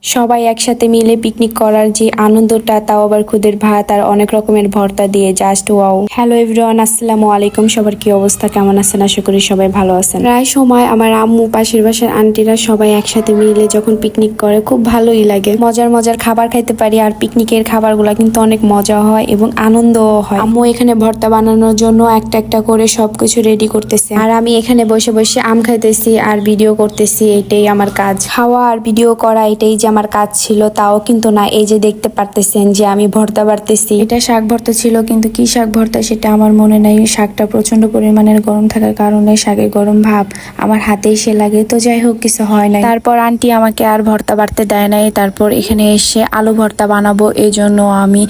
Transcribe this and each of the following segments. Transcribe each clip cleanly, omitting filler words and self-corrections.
সবাই একসাথে মিলে পিকনিক করার যে আনন্দটা, তাও আবার খুদের ভাত আর অনেক রকমের ভর্তা দিয়ে, জাস্ট ওয়াও। হ্যালো এভরিওয়ান, আসসালামু আলাইকুম। সবার কি অবস্থা, কেমন আছেন? আশা করি সবাই ভালো আছেন। প্রায় সময় আমার আম্মু, পাশের বাসার আন্টিরা সবাই একসাথে মিলে যখন পিকনিক করে খুব ভালোই লাগে। মজার মজার খাবার খাইতে পারি, আর পিকনিকের খাবারগুলো কিন্তু অনেক মজা হয় এবং আনন্দও হয়। আম্মু এখানে ভর্তা বানানোর জন্য একটা একটা করে সবকিছু রেডি করতেছে, আর আমি এখানে বসে বসে আম খাইতেছি আর ভিডিও করতেছি। এটাই আমার কাজ, খাওয়া আর ভিডিও করা, এটাই যে আমার কাজ ছিল। তাও কিন্তু না, এই যে দেখতে পারতেছেন যে আমি ভর্তা বাড়তেছি। এটা শাক ভর্তা ছিল, কিন্তু কি শাক ভর্তা সেটা আমার মনে নাই। শাকটা প্রচন্ড পরিমাণের গরম থাকার কারণে শাকের গরম ভাব আমার হাতে এসে লাগে। তো যাই হোক, কিছু হয় নাই। তারপর আন্টি আমাকে আর ভর্তা বাড়তে দেয় নাই। তারপর এখানে এসে আলু ভর্তা বানাবো, এই জন্য আমি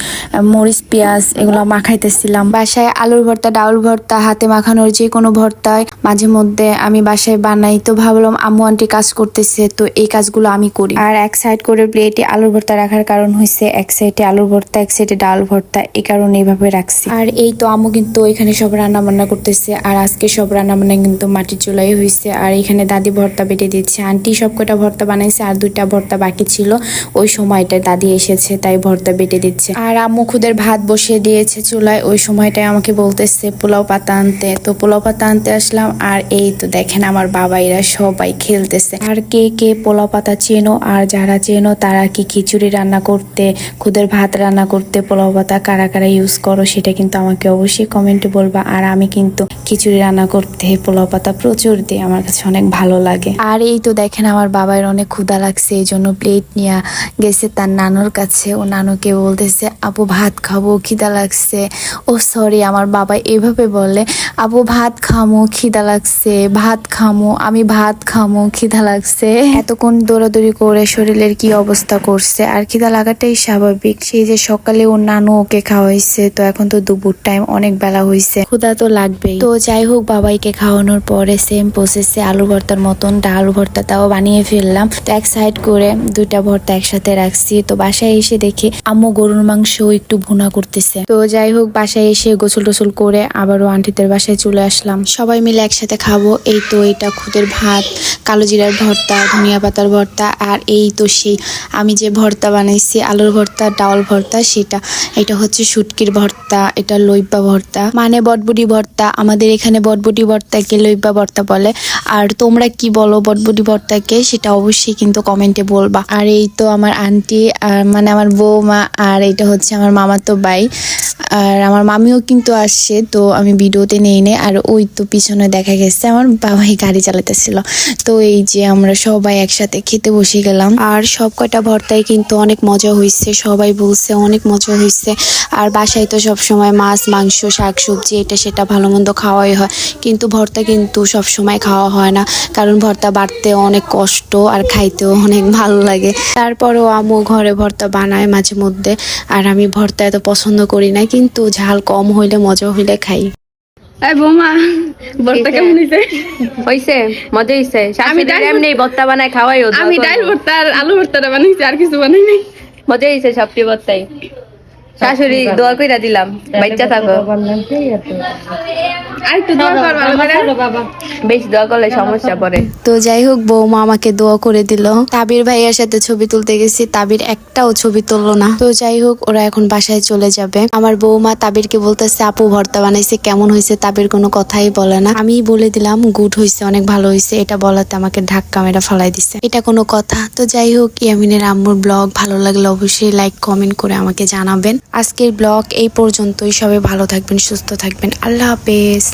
মরিচ পেঁয়াজ এগুলো মাখাইতেছিলাম। বাসায় আলুর ভর্তা, ডাউল ভর্তা, হাতে মাখানোর যে কোনো ভর্তায় মাঝে মধ্যে আমি বাসায় বানাই। তো ভাবলাম আম্মু আন্টি কাজ করতেছে, তো এই কাজগুলো আমি করি। আর এক সাইড করে প্লেটে আলুর ভর্তা রাখার কারণ হয়েছে, এক সাইডে আলুর ভর্তা, এক সাইডে ডাল ভর্তা, এই কারণে এইভাবে রাখছি। আর এই তো আম্মু কিন্তু এখানে সব রান্না বান্না করতেছে, আর আজকে সব রান্না বান্না কিন্তু মাটির চুলাই হয়েছে। আর এখানে দাদি ভর্তা বেটে দিচ্ছে, আন্টি সব কটা ভর্তা বানাইছে, আর দুইটা ভর্তা বাকি ছিল। ওই সময়টা দাদি এসেছে, তাই ভর্তা বেটে দিচ্ছে। আর আম্মু খুদের ভাত বসিয়ে দিয়েছে চুলায়। ওই সময়টায় আমাকে বলতেছে পোলাও পাতা আনতে, তো পোলাও পাতা আনতে আসলাম। আর এই তো দেখেন আমার বাবাইরা সবাই খেলতেছে। আর কে কে পোলাও পাতা চেনো, আর যারা চেনো তারা কি খিচুড়ি রান্না করতে, খুদের ভাত রান্না করতে পোলাও পাতা কারা কারা ইউজ করো, সেটা কিন্তু আমাকে অবশ্যই কমেন্টে বলবা। আর আমি কিন্তু খিচুড়ি রান্না করতে পোলাও পাতা প্রচুর দিই, আমার কাছে অনেক ভালো লাগে। আর এই তো দেখেন আমার বাবার অনেক ক্ষুধা লাগছে, এই জন্য প্লেট নিয়ে গেছে তার নানুর কাছে। ও নানুকে বলতেছে আপু ভাত খাবো, খিদা লাগছে। ও সরি, আমার বাবা এভাবে বলে, আপু ভাত খামো, খিদা লাগছে, ভাত খামো, আমি ভাত খামো, খিদা লাগছে। এতক্ষণ দৌড়াদৌড়ি করে শরীরের কি অবস্থা করছে, আর খিদা লাগাটাই স্বাভাবিক। সেই যে সকালে ওর নানু ওকে খাওয়াইছে, তো এখন তো দুপুর টাইম, অনেক বেলা হয়েছে, ক্ষুধা তো লাগবেই। তো যাই হোক, বাবাইকে খাওয়ানোর পরে সেম প্রসেসে আলু ভর্তার মতন ডাল ভর্তাটাও বানিয়ে ফেললাম। তো এক সাইড করে দুইটা ভর্তা একসাথে রাখছি। তো বাসায় এসে দেখি আম্মু গরুর মাংস একটু ভুনা করতেছে। তো যাই হোক, বাসায় এসে গোসল টোসল করে আবারও আন্টিদের বাসায় চলে আসলাম, সবাই মিলে একসাথে খাবো। এই তো এটা খুদের ভাত, কালো জিরার ভর্তা, ধনিয়া পাতার ভর্তা, আর এই তো সেই আমি যে ভর্তা বানাইছি আলুর ভর্তা, ডাউল ভর্তা, সেটা এটা হচ্ছে শুটকির ভর্তা, এটা লইব্বা ভর্তা মানে বটবুটি ভর্তা। আমাদের এখানে বটবুটি ভর্তাকে লইব্বা ভর্তা বলে। আর তোমরা কি বলো বটবুটি ভর্তাকে, সেটা অবশ্যই কিন্তু কমেন্টে বলবা। আর এই তো আমার আন্টি, আর মানে আমার বৌমা, আর এটা হচ্ছে আমার মামাতো ভাই, আর আমার মামিও কিন্তু আসছে। তো আমি ভিডিওতে নেই নে। আর ওই তো পিছনে দেখা গেছে আমার বাবাই গাড়ি চালাতেছিল। তো এই যে আমরা সবাই একসাথে খেতে বসে গেলাম। আর সব কয়টা ভর্তায় কিন্তু অনেক মজা হয়েছে, সবাই বলছে অনেক মজা হয়েছে। আর বাসায় তো সবসময় মাছ মাংস শাক সবজি এটা সেটা ভালো মন্দ খাওয়াই হয়, কিন্তু ভর্তা কিন্তু সবসময় খাওয়া হয় না, কারণ ভর্তা বাড়তে অনেক কষ্ট আর খাইতেও অনেক ভালো লাগে। তারপরেও আম্মু ঘরে ভর্তা বানায় মাঝে মধ্যে, আর আমি ভর্তা এত পছন্দ করি না, কিন্তু ঝাল কম হইলে মজা হইলে খাই। এই বৌমা, ভর্তা কেমন হইছে? হইছে, মজা হইছে। আমি শাশুড়ি এমনি ভর্তা বানায় খাওয়াই, আমি ডাল ভর্তা আর আলু ভর্তাটা বানাইছি, আর কিছু বানাই নাই। মজা হইছে সবটি ভর্তাই। শাশুড়ি দোয়া কইরা দিলাম, বাচ্চা থাকো। আর একটু দোয়া কর ভালো করে। বেশি দোয়া করলে সমস্যা পড়ে। তো যাই হোক, বৌমা আমাকে দোয়া করে দিল। তাবির ভাইয়ার সাথে ছবি তুলতে গেছি, তাবির একটাও ছবি তুললো না। তো যাই হোক, ওরা এখন বাসায় চলে যাবে। আমার বৌমা তাবিরকে বলতেছে আপু ভর্তা বানাইছে কেমন হয়েছে, তাবির কোনো কথাই বলে না। আমি বলে দিলাম গুড হয়েছে, অনেক ভালো হয়েছে। এটা বলাতে আমাকে ধাক্কা মেরা ফালাই দিছে, এটা কোনো কথা? তো যাই হোক, ইয়ামিনের আম্মুর ব্লগ ভালো লাগলে অবশ্যই লাইক কমেন্ট করে আমাকে জানাবেন। আজকের ব্লগ এই পর্যন্তই, সবাই ভালো থাকবেন, সুস্থ থাকবেন, আল্লাহ হাফেজ।